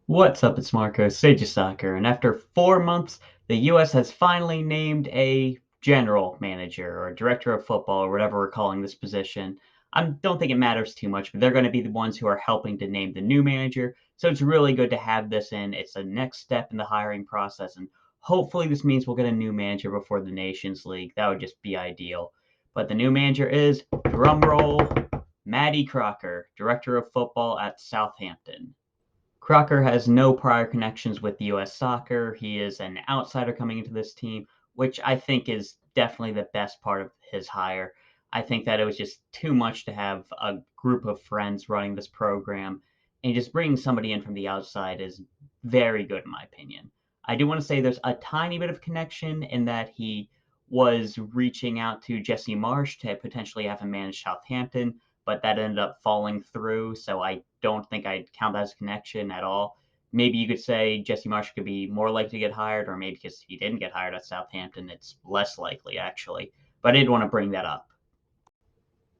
What's up? It's Marco, Sage of Soccer, and after 4 months, the U.S. has finally named a general manager or director of football or whatever we're calling this position. I don't think it matters too much, but they're going to be the ones who are helping to name the new manager. So it's really good to have this in. It's a next step in the hiring process, and hopefully this means we'll get a new manager before the Nations League. That would just be ideal. But the new manager is, drumroll, Matty Crocker, director of football at Southampton. Crocker has no prior connections with U.S. soccer. He is an outsider coming into this team, which I think is definitely the best part of his hire. I think that it was just too much to have a group of friends running this program, and just bringing somebody in from the outside is very good, in my opinion. I do want to say there's a tiny bit of connection in that he was reaching out to Jesse Marsh to potentially have him manage Southampton, but that ended up falling through. So I don't think I'd count that as a connection at all. Maybe you could say Jesse Marsh could be more likely to get hired, or maybe because he didn't get hired at Southampton, it's less likely actually. But I did want to bring that up.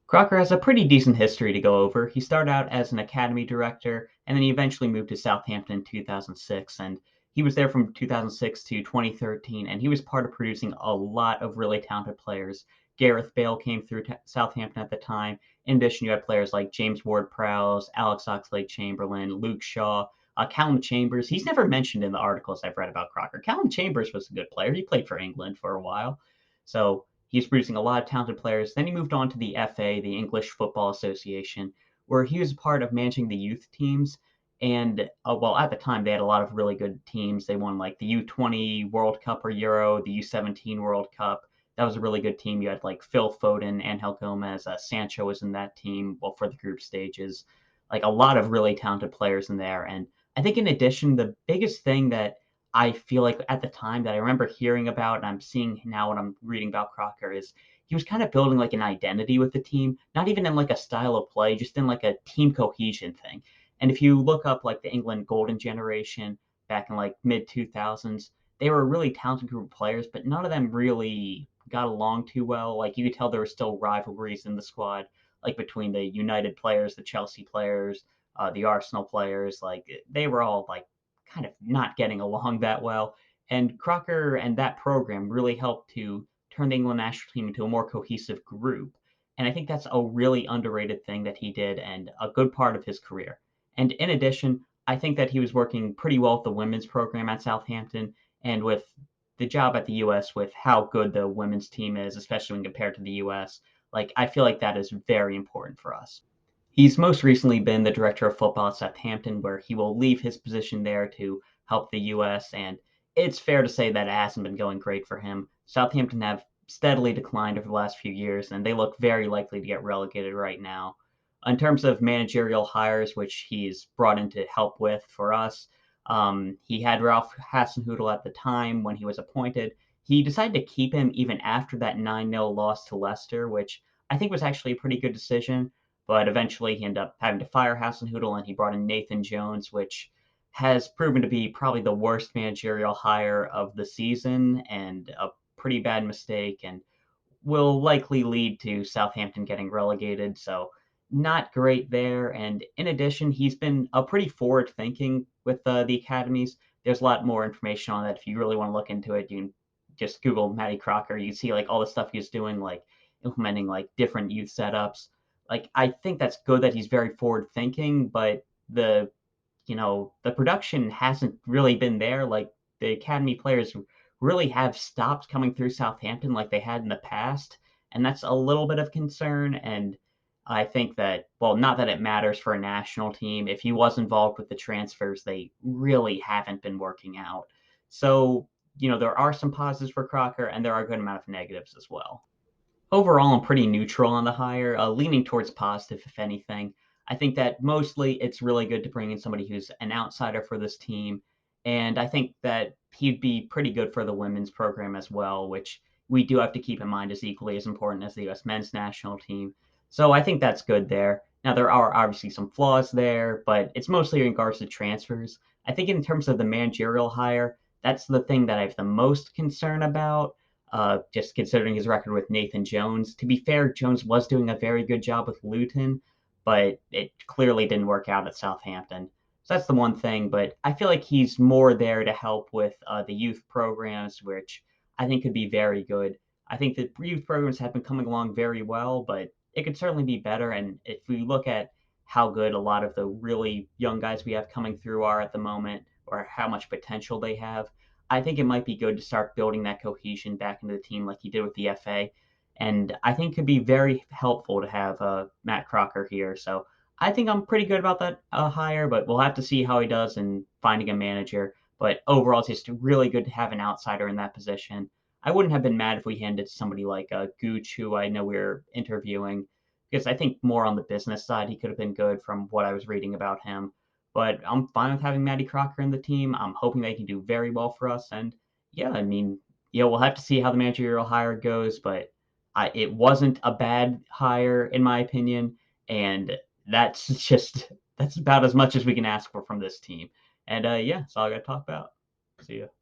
Crocker has a pretty decent history to go over. He started out as an academy director, and then he eventually moved to Southampton in 2006. And he was there from 2006 to 2013, and he was part of producing a lot of really talented players. Gareth Bale came through Southampton at the time. In addition, you had players like James Ward-Prowse, Alex Oxlade-Chamberlain, Luke Shaw, Callum Chambers. He's never mentioned in the articles I've read about Crocker. Callum Chambers was a good player. He played for England for a while. So he's producing a lot of talented players. Then he moved on to the FA, the English Football Association, where he was part of managing the youth teams. And well, at the time, they had a lot of really good teams. They won like the U20 World Cup or Euro, the U17 World Cup. That was a really good team. You had like Phil Foden, Angel Gomez, Sancho was in that team. Well, for the group stages, like a lot of really talented players in there. And I think in addition, the biggest thing that I feel like at the time that I remember hearing about and I'm seeing now when I'm reading about Crocker is he was kind of building like an identity with the team, not even in like a style of play, just in like a team cohesion thing. And if you look up like the England golden generation back in like mid 2000s, they were a really talented group of players, but none of them really got along too well. Like you could tell there were still rivalries in the squad, like between the United players, the Chelsea players, the Arsenal players. Like they were all like kind of not getting along that well. And Crocker and that program really helped to turn the England national team into a more cohesive group. And I think that's a really underrated thing that he did and a good part of his career. And in addition, I think that he was working pretty well with the women's program at Southampton and with the job at the US with how good the women's team is, especially when compared to the US. Like, I feel like that is very important for us. He's most recently been the director of football at Southampton, where he will leave his position there to help the U.S. And it's fair to say that it hasn't been going great for him. Southampton have steadily declined over the last few years, and they look very likely to get relegated right now. In terms of managerial hires, which he's brought in to help with for us, he had Ralph Hasenhüttl at the time when he was appointed. He decided to keep him even after that 9-0 loss to Leicester, which I think was actually a pretty good decision, but eventually he ended up having to fire Hasenhüttl and he brought in Nathan Jones, which has proven to be probably the worst managerial hire of the season and a pretty bad mistake and will likely lead to Southampton getting relegated. So not great there. And in addition, he's been a pretty forward thinking with the academies. There's a lot more information on that. If you really want to look into it, you can just Google Matty Crocker. You see like all the stuff he's doing, like implementing like different youth setups. Like I think that's good that he's very forward thinking, but the production hasn't really been there. Like the academy players really have stopped coming through Southampton like they had in the past, and that's a little bit of concern. And I think that, well, not that it matters for a national team. If he was involved with the transfers, they really haven't been working out. So, there are some positives for Crocker, and there are a good amount of negatives as well. Overall, I'm pretty neutral on the hire, leaning towards positive, if anything. I think that mostly it's really good to bring in somebody who's an outsider for this team. And I think that he'd be pretty good for the women's program as well, which we do have to keep in mind is equally as important as the U.S. men's national team. So I think that's good there. Now, there are obviously some flaws there, but it's mostly in regards to transfers. I think in terms of the managerial hire, that's the thing that I have the most concern about, just considering his record with Nathan Jones. To be fair, Jones was doing a very good job with Luton, but it clearly didn't work out at Southampton. So that's the one thing, but I feel like he's more there to help with the youth programs, which I think could be very good. I think the youth programs have been coming along very well, but it could certainly be better. And if we look at how good a lot of the really young guys we have coming through are at the moment, or how much potential they have, I think it might be good to start building that cohesion back into the team like he did with the FA. And I think it could be very helpful to have Matt Crocker here. So I think I'm pretty good about that hire, but we'll have to see how he does in finding a manager. But overall, it's just really good to have an outsider in that position. I wouldn't have been mad if we handed it to somebody like Gooch, who I know we're interviewing, because I think more on the business side, he could have been good from what I was reading about him. But I'm fine with having Matty Crocker in the team. I'm hoping they can do very well for us. And yeah, I mean, yeah, we'll have to see how the managerial hire goes, but it wasn't a bad hire, in my opinion. And that's just that's about as much as we can ask for from this team. And yeah, that's all I got to talk about. See ya.